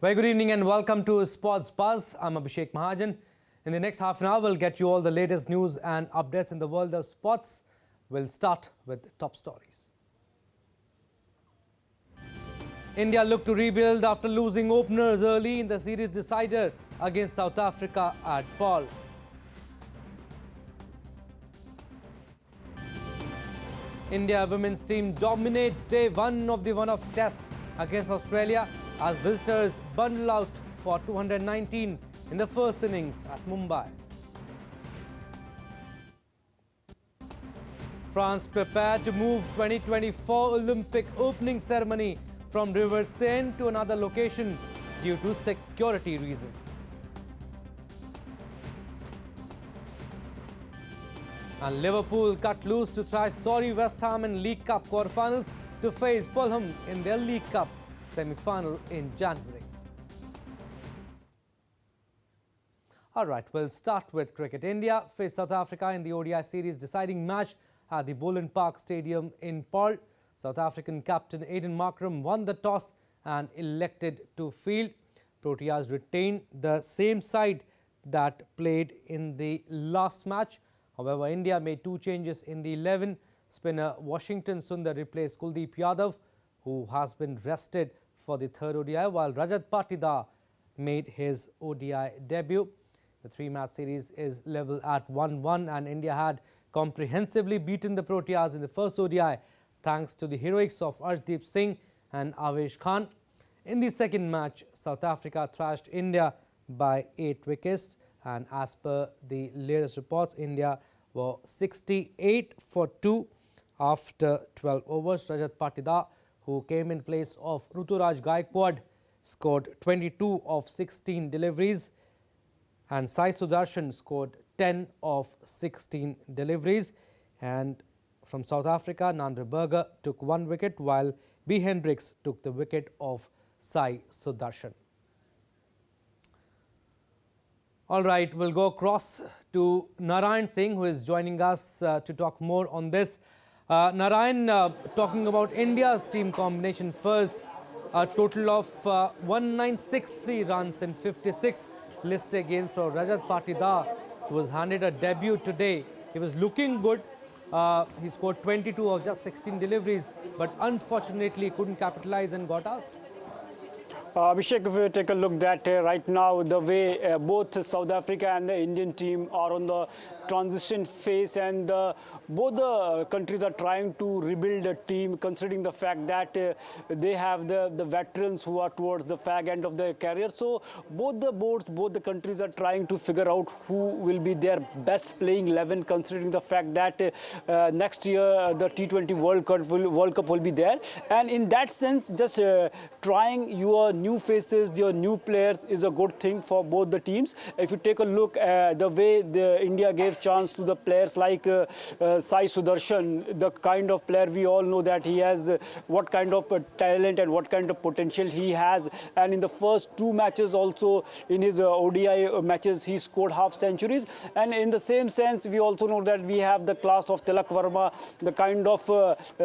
Very good evening and welcome to Sports Buzz. I'm Abhishek Mahajan. In the next half an hour, we'll get you all the latest news and updates in the world of sports. We'll start with top stories. India looked to rebuild after losing openers early in the series decider against South Africa at Paul. India women's team dominates day one of the one-off test against Australia as visitors bundle out for 219 in the first innings at Mumbai. France prepared to move 2024 Olympic opening ceremony from River Seine to another location due to security reasons. And Liverpool cut loose to thrash sorry West Ham in League Cup quarterfinals to face Fulham in their League Cup semi-final in January. Alright, we'll start with cricket. India faced South Africa in the ODI series deciding match at the Bolin Park Stadium in Paul. South African captain Aiden Markram won the toss and elected to field. Proteas retained the same side that played in the last match. However, India made two changes in the 11. Spinner Washington Sundar replaced Kuldeep Yadav, who has been rested for the third ODI, while Rajat Patidar made his ODI debut. The three-match series is level at 1-1 and India had comprehensively beaten the Proteas in the first ODI thanks to the heroics of Arshdeep Singh and Avesh Khan. In the second match, South Africa thrashed India by 8 wickets and as per the latest reports, India were 68 for 2 after 12 overs. Rajat Patidar, who came in place of Ruturaj Gaikwad, scored 22 of 16 deliveries and Sai Sudarshan scored 10 of 16 deliveries. And from South Africa, Nandre Berger took 1 wicket while B. Hendricks took the wicket of Sai Sudarshan. All right, we'll go across to Narayan Singh, who is joining us to talk more on this. Narayan, talking about India's team combination first, a total of 1963 runs in 56 listed games for Rajat Patidar, who was handed a debut today. He was looking good. He scored 22 of just 16 deliveries, but unfortunately couldn't capitalize and got out. Abhishek, if we take a look at right now, the way both South Africa and the Indian team are on the transition phase, and both the countries are trying to rebuild a team, considering the fact that they have the veterans who are towards the fag end of their career. So both the countries are trying to figure out who will be their best playing 11, considering the fact that next year the T20 World Cup will be there. And in that sense, just trying your new faces, your new players is a good thing for both the teams. If you take a look at the way India gave chance to the players like Sai Sudarshan, the kind of player we all know that he has, what kind of talent and what kind of potential he has. And in the first 2 matches also, in his ODI matches, he scored half centuries. And in the same sense, we also know that we have the class of Tilak Verma, the kind of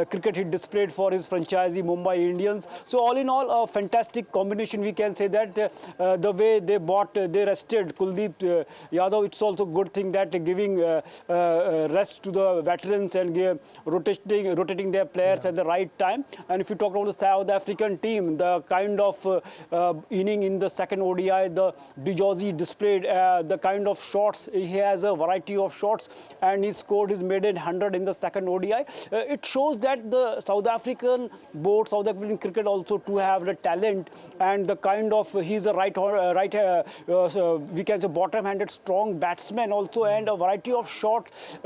cricket he displayed for his franchisee Mumbai Indians. So all in all, a fantastic combination. We can say that the way they rested Kuldeep Yadav, it's also a good thing that giving rest to the veterans and rotating their players at the right time. And if you talk about the South African team, the kind of inning in the second ODI, the Dijosi displayed the kind of shots. He has a variety of shots and he scored his maiden 100 in the second ODI. It shows that the South African cricket also to have the talent and the kind of, he's a we can say bottom-handed strong batsman also, and a variety of shots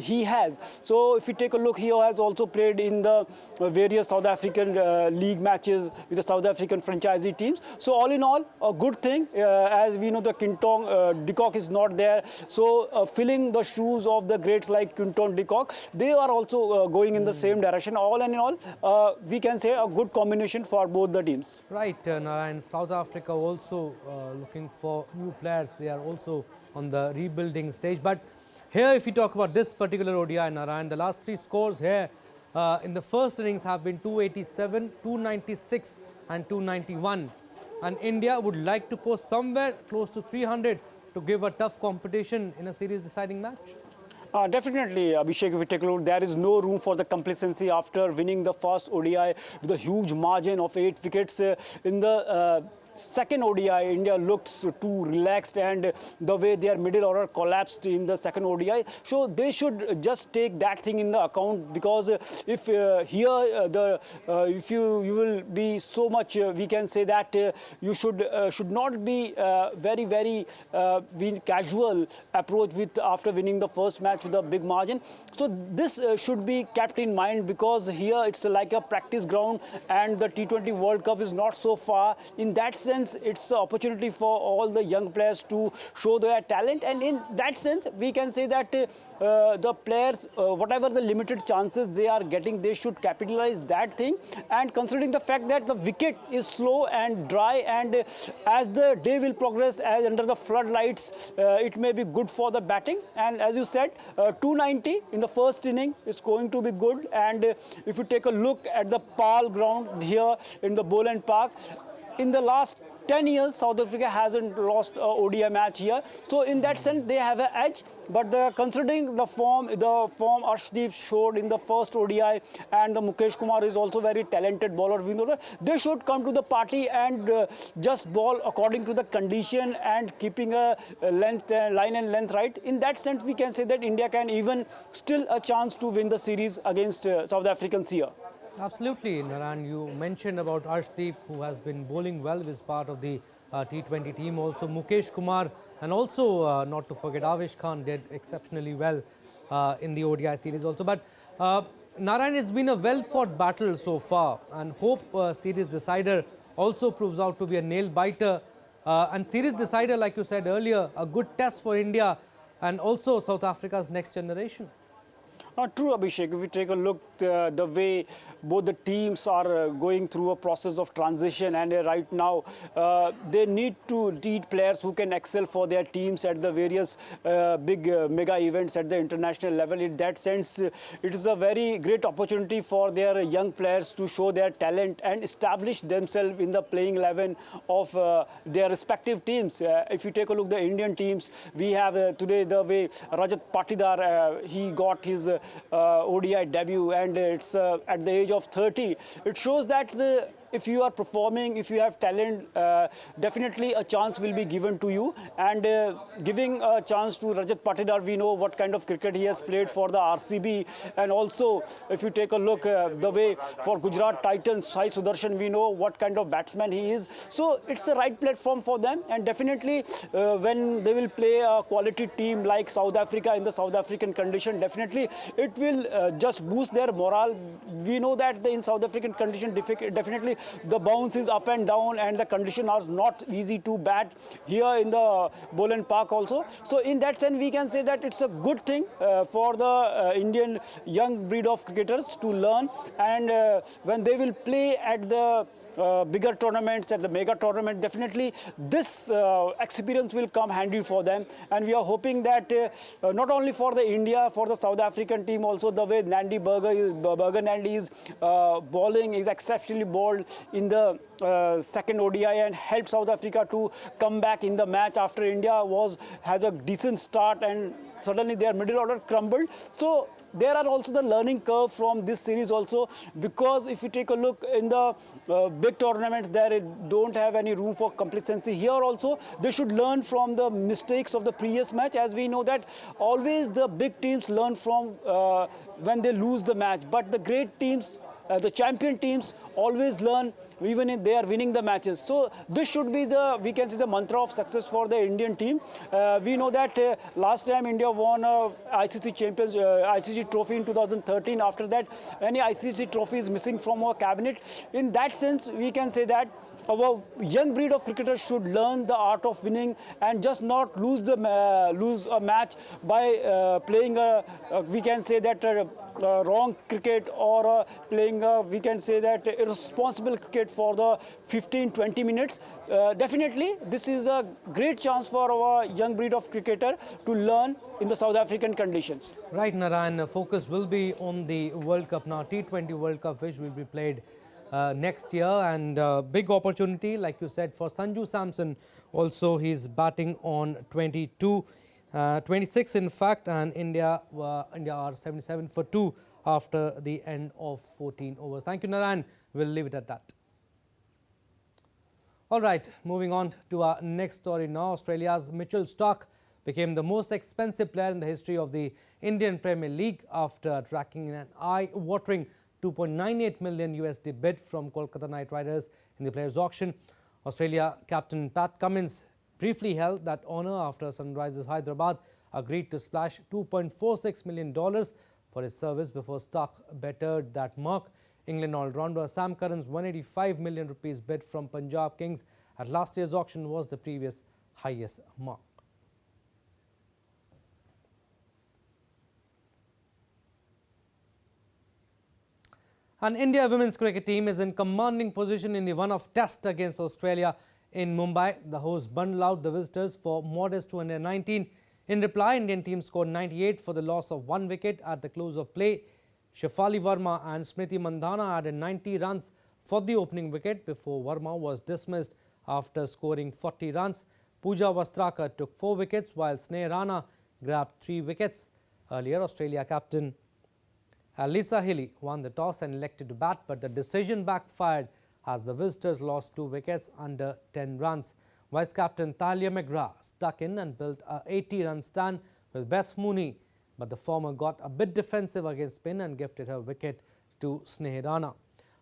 he has. So if you take a look, he has also played in the various South African league matches with the South African franchisee teams. So all in all, a good thing. As we know, the Quinton de Kock is not there. So filling the shoes of the greats like Quinton de Kock, they are also going in the same direction. All in all, we can say a good combination for both the teams. Right, Narayan. South Africa also looking for new players. They are also on the rebuilding stage. But here, if you talk about this particular ODI, Narayan, the last 3 scores here in the first innings have been 287, 296 and 291. and India would like to post somewhere close to 300 to give a tough competition in a series deciding match? Definitely, Abhishek, if we take a look, there is no room for the complacency after winning the first ODI with a huge margin of 8 wickets. In the second ODI, India looked too relaxed, and the way their middle order collapsed in the second ODI. So they should just take that thing in the account, because if if you will be so much, we can say that you should not be very casual approach with after winning the first match with a big margin. So this should be kept in mind, because here it's like a practice ground, and the T20 World Cup is not so far. In that sense, it's an opportunity for all the young players to show their talent, and in that sense, we can say that the players, whatever the limited chances they are getting, they should capitalize that thing. And considering the fact that the wicket is slow and dry, and as the day will progress, as under the floodlights, it may be good for the batting. And as you said, 290 in the first inning is going to be good. And if you take a look at the Pal ground here in the Boland Park, in the last 10 years, South Africa hasn't lost a ODI match here. So in that sense, they have an edge. But considering the form Arshdeep showed in the first ODI, and the Mukesh Kumar is also very talented bowler, we know that they should come to the party and just bowl according to the condition and keeping a length, line and length right. In that sense, we can say that India can even still a chance to win the series against South Africans here. Absolutely, Naran. You mentioned about Arshdeep, who has been bowling well, is part of the T20 team. Also, Mukesh Kumar, and also not to forget Avesh Khan did exceptionally well in the ODI series also. But Naran, it's been a well-fought battle so far, and hope series decider also proves out to be a nail-biter. And series decider, like you said earlier, a good test for India and also South Africa's next generation. True, Abhishek. If we take a look the way both the teams are going through a process of transition, and right now they need players who can excel for their teams at the various big mega events at the international level. In that sense, it is a very great opportunity for their young players to show their talent and establish themselves in the playing 11 of their respective teams. If you take a look the Indian teams, we have today the way Rajat Patidar, he got his ODI debut, and it's at the age of 30. It shows that if you are performing, if you have talent, definitely a chance will be given to you. And giving a chance to Rajat Patidar, we know what kind of cricket he has played for the RCB. And also, if you take a look the way for Gujarat Titans, Sai Sudarshan, we know what kind of batsman he is. So it's the right platform for them. And definitely, when they will play a quality team like South Africa in the South African condition, definitely it will just boost their morale. We know that in South African condition, definitely the bounce is up and down, and the conditions are not easy to bat here in the Boland Park also. So in that sense, we can say that it's a good thing for the Indian young breed of cricketers to learn. And when they will play at the bigger tournaments, at the mega tournament, definitely this experience will come handy for them. And we are hoping that not only for the India, for the South African team also, the way Burger Nandi is bowling is exceptionally bowled in the second ODI and helped South Africa to come back in the match after India has a decent start and suddenly their middle order crumbled. So there are also the learning curve from this series also, because if you take a look in the big tournaments, there don't have any room for complacency. Here also, they should learn from the mistakes of the previous match, as we know that always the big teams learn from when they lose the match. But the great teams, the champion teams always learn even if they are winning the matches. So this should be we can say the mantra of success for the Indian team. We know that last time India won ICC trophy in 2013. After that, any ICC trophy is missing from our cabinet. In that sense, we can say that our young breed of cricketers should learn the art of winning and just not lose a match by playing we can say that wrong cricket, or playing we can say that irresponsible cricket for the 15-20 minutes. Definitely this is a great chance for our young breed of cricketer to learn in the South African conditions. Right, Narayan, focus will be on the World Cup now, T20 World Cup, which will be played next year, and big opportunity, like you said, for Sanju Samson. Also, he's batting on 22, 26 in fact, and India are 77 for 2 after the end of 14 overs. Thank you, Narayan. We'll leave it at that. All right, moving on to our next story now. Australia's Mitchell Starc became the most expensive player in the history of the Indian Premier League after tracking an eye-watering 2.98 million USD bid from Kolkata Knight Riders in the players' auction. Australia captain Pat Cummins briefly held that honour after Sunrisers Hyderabad agreed to splash $2.46 million for his service before Starc bettered that mark. England all-rounder Sam Curran's 185 million rupees bid from Punjab Kings at last year's auction was the previous highest mark. And India women's cricket team is in commanding position in the one-off test against Australia in Mumbai. The hosts bundled out the visitors for modest 219. In reply, Indian team scored 98 for the loss of 1 wicket at the close of play. Shefali Verma and Smriti Mandhana added 90 runs for the opening wicket before Verma was dismissed after scoring 40 runs. Pooja Vastrakar took 4 wickets while Sneh Rana grabbed 3 wickets. Earlier, Australia captain Lisa Healy won the toss and elected to bat, but the decision backfired as the visitors lost 2 wickets under 10 runs. Vice captain Talia McGrath stuck in and built a 80-run stand with Beth Mooney, but the former got a bit defensive against spin and gifted her wicket to Sneh Rana.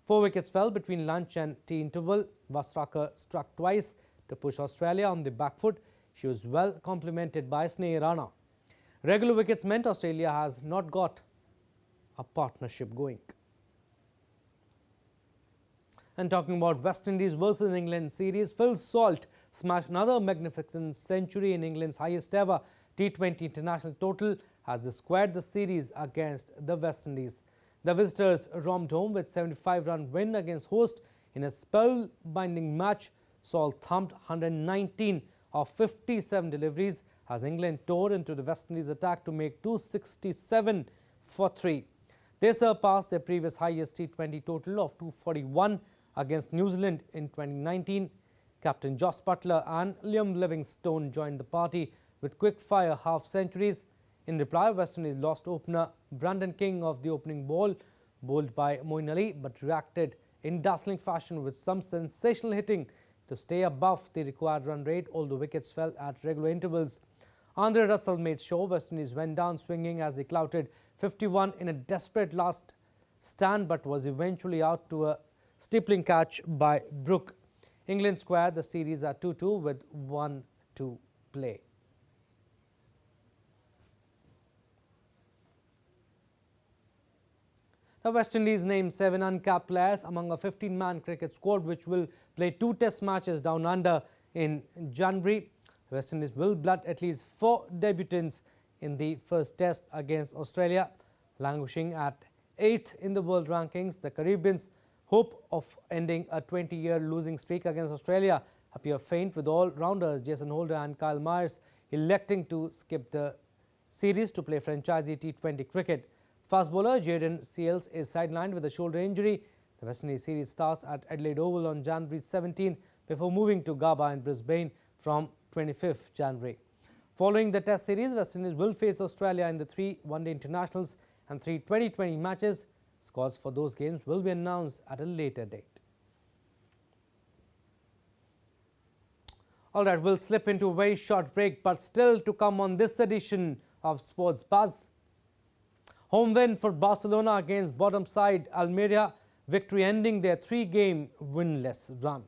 4 wickets fell between lunch and tea interval. Vastrakar struck twice to push Australia on the back foot. She was well complimented by Sneh Rana. Regular wickets meant Australia has not got a partnership going. And talking about West Indies versus England series, Phil Salt smashed another magnificent century in England's highest ever T20 international total as they squared the series against the West Indies. The visitors romped home with 75-run win against host in a spellbinding match. Salt thumped 119 of 57 deliveries as England tore into the West Indies attack to make 267 for 3. They surpassed their previous highest T20 total of 241 against New Zealand in 2019. Captain Joss Butler and Liam Livingstone joined the party with quick-fire half-centuries. In reply, West Indies lost opener Brandon King of the opening ball, bowled by Moeen Ali, but reacted in dazzling fashion with some sensational hitting to stay above the required run rate, although wickets fell at regular intervals. Andre Russell made sure West Indies went down swinging as they clouted 51 in a desperate last stand, but was eventually out to a stippling catch by Brook. England squared the series at 2-2 with 1 to play. The West Indies named 7 uncapped players among a 15-man cricket squad which will play 2 test matches down under in January. West Indies will blood at least 4 debutants in the first test against Australia. Languishing at 8th in the world rankings, the Caribbeans' hope of ending a 20-year losing streak against Australia appear faint, with all-rounders Jason Holder and Kyle Myers electing to skip the series to play franchisee T20 cricket. Fast bowler Jayden Seales is sidelined with a shoulder injury. The West Indies series starts at Adelaide Oval on January 17 before moving to Gabba in Brisbane from 25th January. Following the Test series, West Indies will face Australia in the 3 one-day internationals and 3 T20 matches. Scores for those games will be announced at a later date. All right, we'll slip into a very short break, but still to come on this edition of Sports Buzz. Home win for Barcelona against bottom side Almeria, victory ending their 3-game winless run.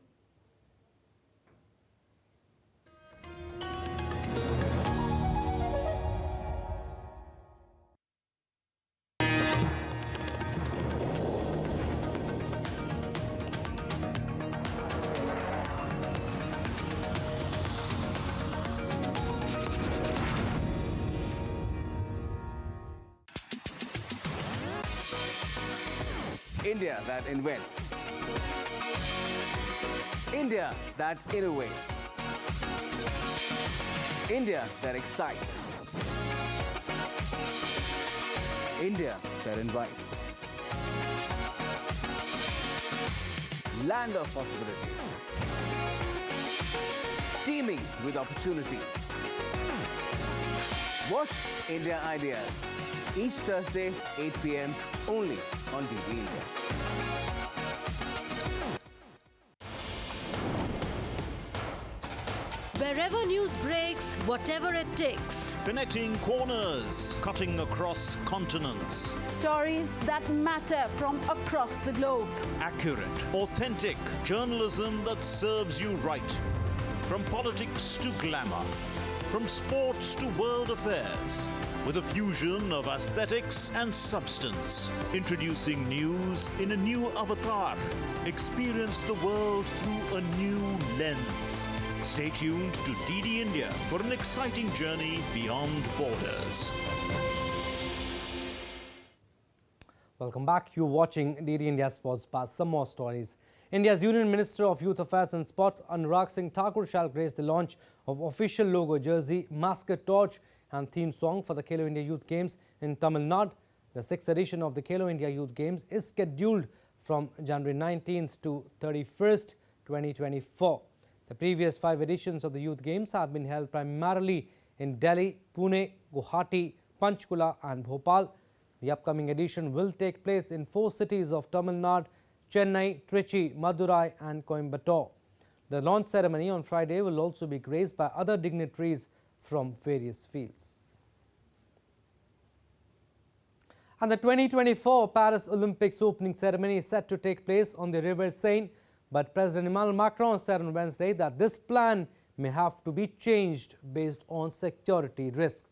India that invents. India that innovates. India that excites. India that invites. land of possibility, teeming with opportunities. Watch India Ideas each Thursday, 8 p.m. only on DD India. Wherever news breaks, whatever it takes. Connecting corners, cutting across continents. Stories that matter from across the globe. Accurate, authentic journalism that serves you right. From politics to glamour, from sports to world affairs, with a fusion of aesthetics and substance. Introducing news in a new avatar. Experience the world through a new lens. Stay tuned to DD India for an exciting journey beyond borders. Welcome back. You're watching DD India Sports Pass. Some more stories. India's Union Minister of Youth Affairs and Sport, Anurag Singh Thakur, shall grace the launch of official logo jersey, mascot torch and theme song for the Khelo India Youth Games in Tamil Nadu. The 6th edition of the Khelo India Youth Games is scheduled from January 19th to 31st, 2024. The previous 5 editions of the Youth Games have been held primarily in Delhi, Pune, Guwahati, Panchkula and Bhopal. The upcoming edition will take place in 4 cities of Tamil Nadu, Chennai, Trichy, Madurai and Coimbatore. The launch ceremony on Friday will also be graced by other dignitaries from various fields. And the 2024 Paris Olympics opening ceremony is set to take place on the River Seine, but President Emmanuel Macron said on Wednesday that this plan may have to be changed based on security risk.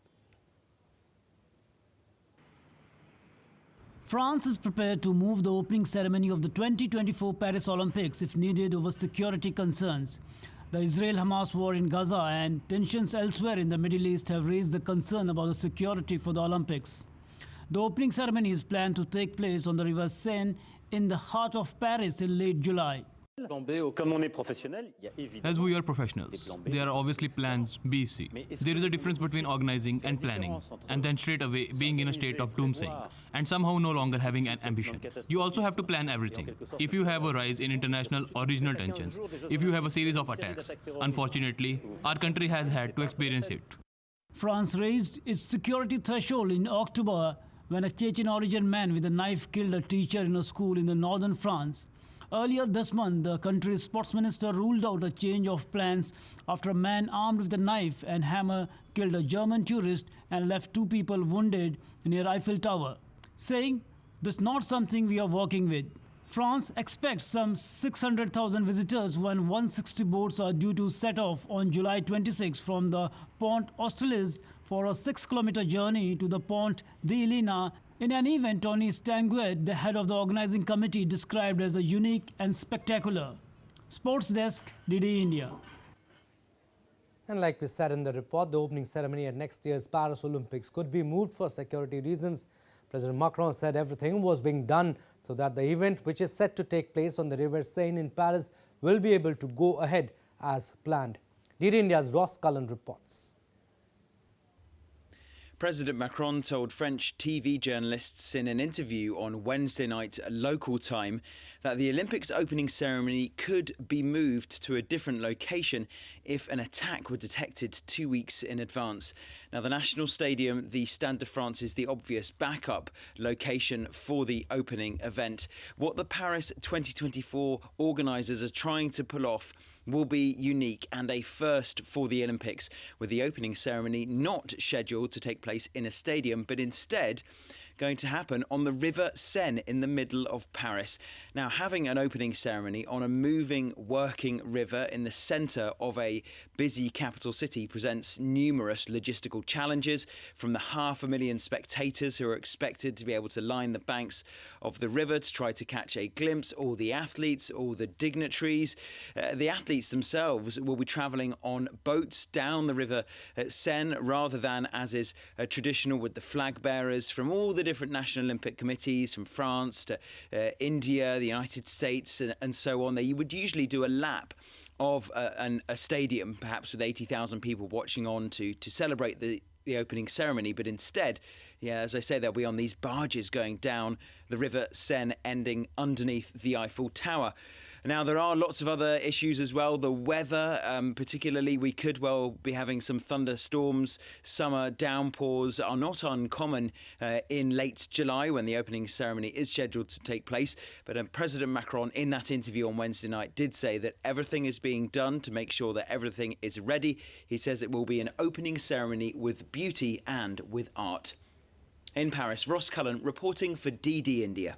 France is prepared to move the opening ceremony of the 2024 Paris Olympics if needed over security concerns. The Israel-Hamas war in Gaza and tensions elsewhere in the Middle East have raised the concern about the security for the Olympics. The opening ceremony is planned to take place on the River Seine in the heart of Paris in late July. As we are professionals, there are obviously plans B, C. There is a difference between organizing and planning, and then straight away being in a state of doomsaying, and somehow no longer having an ambition. You also have to plan everything. If you have a rise in international or regional tensions, if you have a series of attacks, unfortunately, our country has had to experience it. France raised its security threshold in October when a Chechen origin man with a knife killed a teacher in a school in the northern France. Earlier this month, the country's sports minister ruled out a change of plans after a man armed with a knife and hammer killed a German tourist and left 2 people wounded near Eiffel Tower, saying, "This is not something we are working with." France expects some 600,000 visitors when 160 boats are due to set off on July 26 from the Pont Austerlitz for a 6-kilometer journey to the Pont d'Elena in an event Tony Stanguet, the head of the organizing committee, described as unique and spectacular. Sports Desk, DD India. And like we said in the report, the opening ceremony at next year's Paris Olympics could be moved for security reasons. President Macron said everything was being done so that the event, which is set to take place on the River Seine in Paris, will be able to go ahead as planned. DD India's Ross Cullen reports. President Macron told French TV journalists in an interview on Wednesday night local time that the Olympics opening ceremony could be moved to a different location if an attack were detected 2 weeks in advance. Now, the National Stadium, the Stade de France, is the obvious backup location for the opening event. What the Paris 2024 organisers are trying to pull off will be unique and a first for the Olympics, with the opening ceremony not scheduled to take place in a stadium, but instead going to happen on the River Seine in the middle of Paris. Now, having an opening ceremony on a moving, working river in the centre of a busy capital city presents numerous logistical challenges, from the 500,000 spectators who are expected to be able to line the banks of the river to try to catch a glimpse, all the athletes, all the dignitaries. The athletes themselves will be travelling on boats down the River Seine rather than, as is traditional, with the flag bearers from all the different national Olympic committees, from France to India, the United States and so on. They would usually do a lap of a stadium, perhaps with 80,000 people watching on to celebrate the opening ceremony, but instead, as I say, they'll be on these barges going down the River Seine, ending underneath the Eiffel Tower. Now, there are lots of other issues as well. The weather, particularly, we could well be having some thunderstorms. Summer downpours are not uncommon in late July when the opening ceremony is scheduled to take place. But President Macron, in that interview on Wednesday night, did say that everything is being done to make sure that everything is ready. He says it will be an opening ceremony with beauty and with art. In Paris, Ross Cullen reporting for DD India.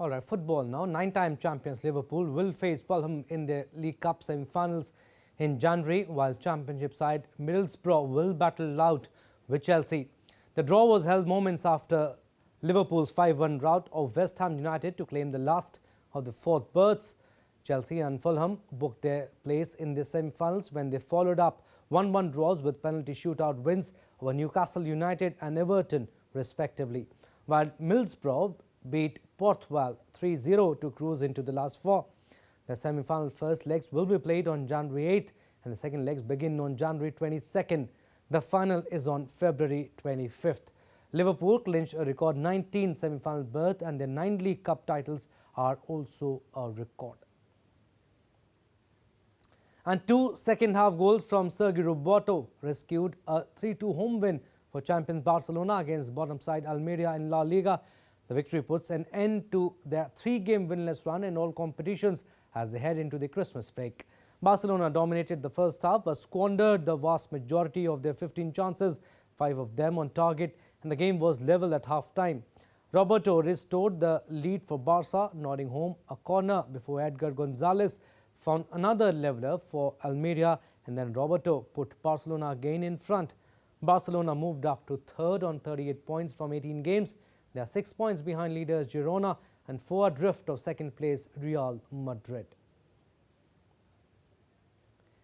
All right, football now. 9-time champions Liverpool will face Fulham in the League Cup semi-finals in January, while championship side Middlesbrough will battle out with Chelsea. The draw was held moments after Liverpool's 5-1 rout of West Ham United to claim the last of the fourth berths. Chelsea and Fulham booked their place in the semi-finals when they followed up 1-1 draws with penalty shootout wins over Newcastle United and Everton respectively, while Middlesbrough beat Portsmouth 3-0 to cruise into the last four. The semi-final first legs will be played on January 8th and the second legs begin on January 22nd. The final is on February 25th. Liverpool clinched a record 19 semi-final berth and their 9 League Cup titles are also a record. And 2 second-half goals from Sergi Roberto rescued a 3-2 home win for champions Barcelona against bottom side Almeria in La Liga. The victory puts an end to their 3-game winless run in all competitions as they head into the Christmas break. Barcelona dominated the first half but squandered the vast majority of their 15 chances, 5 of them on target, and the game was level at half-time. Roberto restored the lead for Barca, nodding home a corner before Edgar Gonzalez found another leveler for Almeria, and then Roberto put Barcelona again in front. Barcelona moved up to third on 38 points from 18 games. They are 6 points behind leaders Girona and 4 adrift of second place Real Madrid.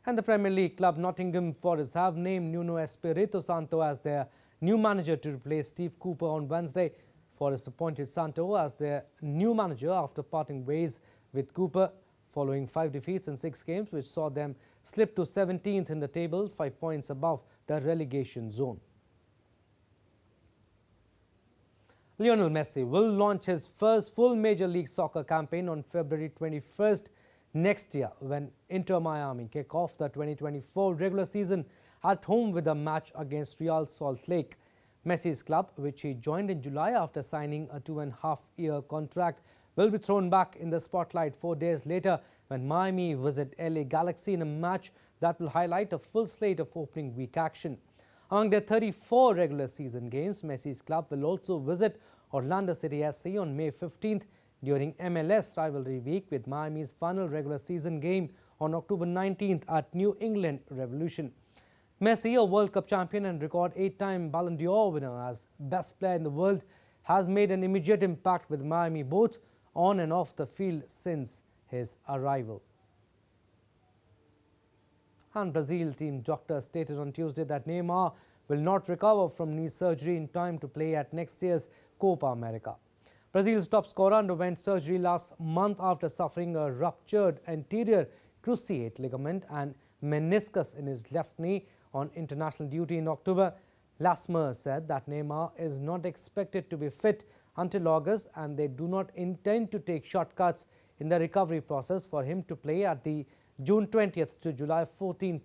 And the Premier League club Nottingham Forest have named Nuno Espirito Santo as their new manager to replace Steve Cooper on Wednesday. Forest appointed Santo as their new manager after parting ways with Cooper following 5 defeats in 6 games, which saw them slip to 17th in the table, 5 points above the relegation zone. Lionel Messi will launch his first full Major League Soccer campaign on February 21st next year when Inter Miami kick off the 2024 regular season at home with a match against Real Salt Lake. Messi's club, which he joined in July after signing a 2.5-year contract, will be thrown back in the spotlight 4 days later when Miami visit LA Galaxy in a match that will highlight a full slate of opening week action. Among their 34 regular season games, Messi's club will also visit Orlando City SC on May 15th during MLS rivalry week, with Miami's final regular season game on October 19th at New England Revolution. Messi, a World Cup champion and record 8-time Ballon d'Or winner as best player in the world, has made an immediate impact with Miami both on and off the field since his arrival. And Brazil team doctor stated on Tuesday that Neymar will not recover from knee surgery in time to play at next year's Copa America. Brazil's top scorer underwent surgery last month after suffering a ruptured anterior cruciate ligament and meniscus in his left knee on international duty in October. Lasmer said that Neymar is not expected to be fit until August and they do not intend to take shortcuts in the recovery process for him to play at the June 20th to July 14th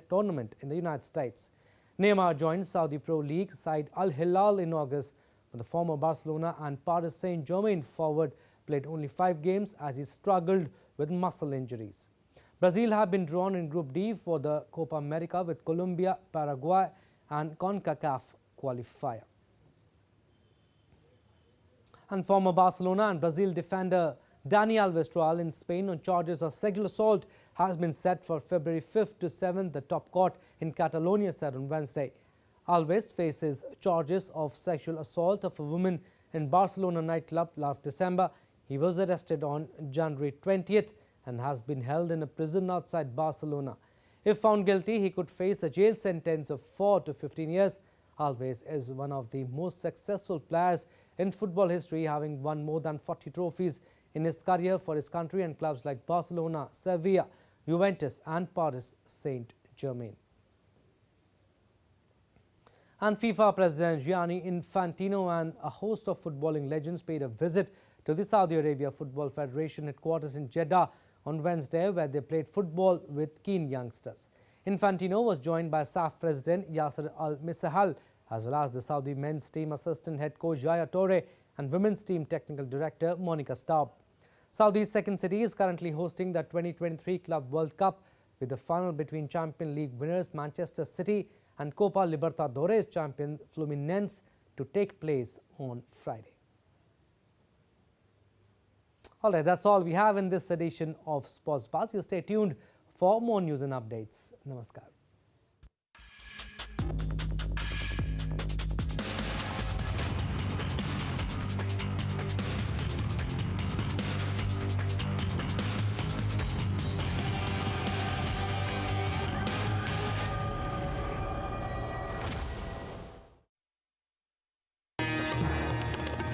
tournament in the United States. Neymar joined Saudi Pro League side Al Hilal in August, but the former Barcelona and Paris Saint-Germain forward played only 5 games as he struggled with muscle injuries. Brazil have been drawn in Group D for the Copa America with Colombia, Paraguay and CONCACAF qualifier. And former Barcelona and Brazil defender Dani Alves' trial in Spain on charges of sexual assault has been set for February 5th to 7th, the top court in Catalonia said on Wednesday. Alves faces charges of sexual assault of a woman in Barcelona nightclub last December. He was arrested on January 20th and has been held in a prison outside Barcelona. If found guilty, he could face a jail sentence of 4 to 15 years. Alves is one of the most successful players in football history, having won more than 40 trophies in his career for his country and clubs like Barcelona, Sevilla, Juventus and Paris Saint-Germain. And FIFA President Gianni Infantino and a host of footballing legends paid a visit to the Saudi Arabia Football Federation headquarters in Jeddah on Wednesday, where they played football with keen youngsters. Infantino was joined by SAF President Yasser Al-Misahal, as well as the Saudi men's team assistant head coach Yaya Toure and women's team technical director Monica Staub. Saudi's second city is currently hosting the 2023 Club World Cup, with the final between Champions League winners Manchester City and Copa Libertadores champion Fluminense to take place on Friday. Alright, that's all we have in this edition of Sports Buzz. You stay tuned for more news and updates. Namaskar.